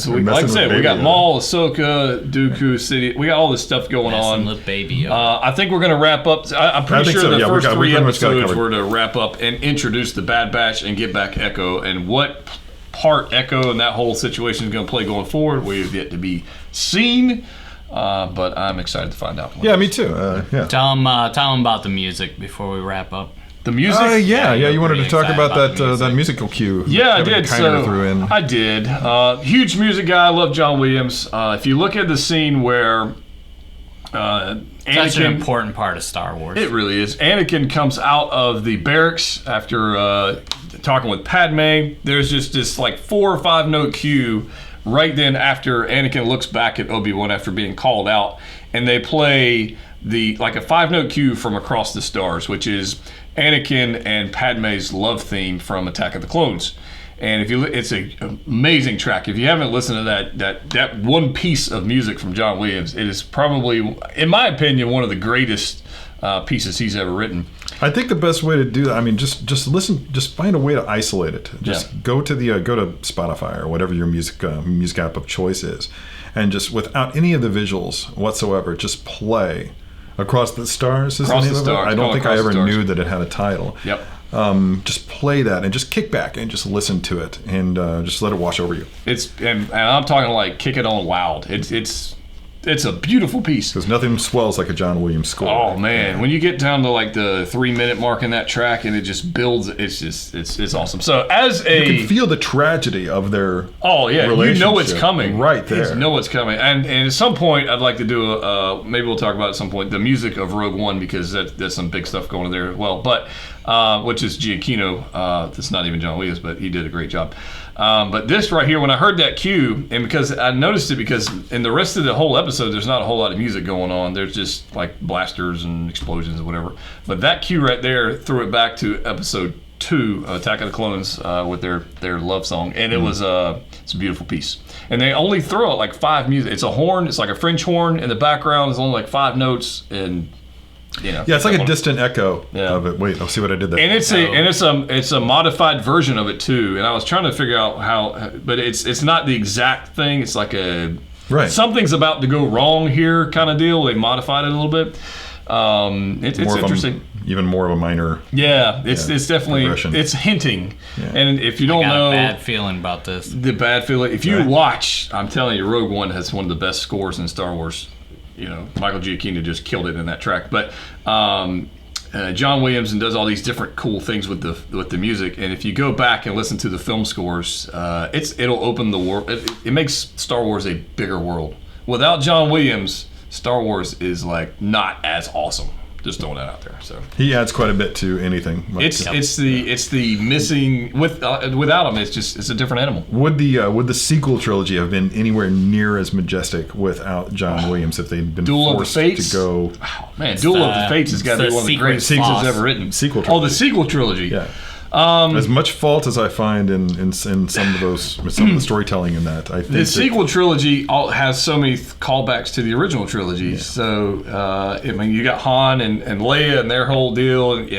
said, we got Baby Yoda. Maul, Ahsoka, Dooku, City. We got all this stuff going Messing on. with Baby Yoda. I think we're going to wrap up. I'm pretty think sure so, the yeah, we first got- we 3 pretty much got it episodes covered. were to wrap up and introduce the Bad Batch and get back Echo and what part Echo and that whole situation is going to play going forward. We have yet to be seen, but I'm excited to find out. Yeah, me too. Yeah. Tell them about the music before we wrap up. The music. Yeah. you're You wanted to pretty talk excited about about the that music. musical cue. Yeah, I Kevin did. Kiner threw in. I did. Huge music guy. I love John Williams. If you look at the scene where Such an Anakin, important part of Star Wars. it really is. Anakin comes out of the barracks after talking with Padme. There's just this like 4 or 5 note cue right then after Anakin looks back at Obi-Wan after being called out, and they play a 5-note cue from Across the Stars, which is Anakin and Padme's love theme from Attack of the Clones. And if you look, it's an amazing track. If you haven't listened to that one piece of music from John Williams, it is probably, in my opinion, one of the greatest pieces he's ever written. I think the best way to do that, I mean, just listen, just find a way to isolate it. Just go to Spotify or whatever your music app of choice is, and just without any of the visuals whatsoever, just play Across the Stars. Is Across the name the of it? Stars. I don't Call think Across I the ever Stars. knew that it had a title. Yep. Just play that and just kick back and just listen to it and just let it wash over you. And I'm talking like kick it on loud. It's a beautiful piece. Because nothing swells like a John Williams score. Oh man, when you get down to like the 3-minute mark in that track and it just builds, it's awesome. So as You can feel the tragedy of their you know it's coming right there. You know it's coming, and at some point I'd like to do maybe we'll talk about at some point the music of Rogue One, because there's some big stuff going on there as well. But which is Giacchino. That's not even John Williams, but he did a great job. But this right here, when I heard that cue, and because I noticed it, because in the rest of the whole episode, there's not a whole lot of music going on. There's just like blasters and explosions and whatever. But that cue right there threw it back to episode 2, Attack of the Clones, with their love song, and it was it's a beautiful piece. And they only throw out like 5 music. It's a horn. It's like a French horn in the background. It's only like 5 notes, and Yeah, it's like a distant echo of it. Wait, I'll see what I did there. And it's a modified version of it too. And I was trying to figure out how, but it's not the exact thing. It's like something's about to go wrong here kind of deal. They modified it a little bit. It's interesting. Even more of a minor. Yeah, it's definitely progression. It's hinting. Yeah. And if you don't know a bad feeling about this. the bad feeling, if you watch, I'm telling you, Rogue One has one of the best scores in Star Wars. You know, Michael Giacchino just killed it in that track. But John Williams does all these different cool things with the music. And if you go back and listen to the film scores, it'll open the world. It makes Star Wars a bigger world. Without John Williams, Star Wars is like not as awesome. Just throwing that out there. So he adds quite a bit to anything. it's the missing without him. It's a different animal. Would the sequel trilogy have been anywhere near as majestic without John Williams if they'd been Duel of the forced Fates? to go? Oh, man, Duel of the Fates has got to be one of the greatest sequels ever written. Sequel Oh, the trilogy. sequel trilogy. Yeah. As much fault as I find in some of the storytelling in that, I think The sequel trilogy has so many callbacks to the original trilogy. Yeah. So, I mean, you got Han and Leia and their whole deal. And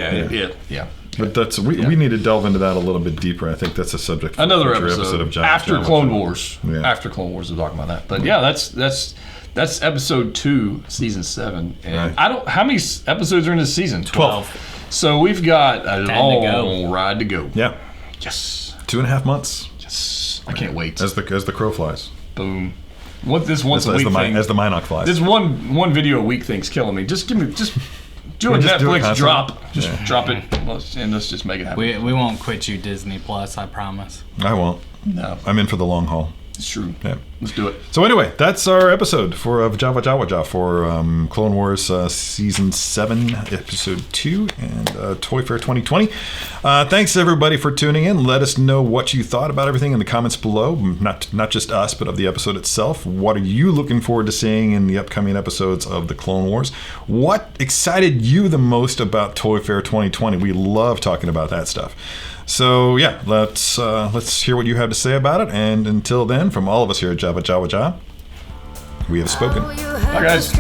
yeah. But that's we need to delve into that a little bit deeper. I think that's a subject for Another a future episode of Java after Java Clone Java. Wars. Yeah. After Clone Wars, we're talking about that. But yeah, that's episode 2, season 7. And Right. how many episodes are in this season? 12. So we've got a 10 to long go. ride to go. Yeah, Yes. 2.5 months Yes. I can't wait. as the crow flies. Boom. What this once As a week thing. the Minoc flies. This one video a week thing's killing me. Just do a Just do it Netflix constantly. drop. Just Yeah. drop it, and let's just make it happen. We won't quit you, Disney Plus. I promise. I won't. No, I'm in for the long haul. it's true. Yeah. Let's do it. So anyway, that's our episode of JavaJawaJaw for Clone Wars Season 7, Episode 2, and Toy Fair 2020. Thanks everybody for tuning in. Let us know what you thought about everything in the comments below. Not just us, but of the episode itself. What are you looking forward to seeing in the upcoming episodes of the Clone Wars? What excited you the most about Toy Fair 2020? We love talking about that stuff. So yeah, let's hear what you have to say about it. And until then, from all of us here at JavaJawaJaw, we have spoken. Bye, guys.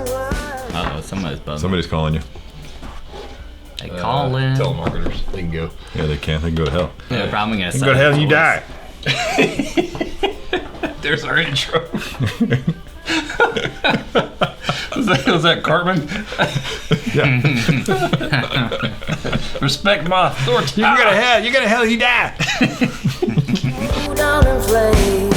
Uh-oh, somebody's buzzing. Somebody's calling you. They call in. Telemarketers, they can go. Yeah, they can. They can go to hell. Yeah, probably gonna Go to hell and you die. There's our intro. was that Cartman? Yeah. Respect my authority. You can go to hell. You go to hell and you die. Down in flames.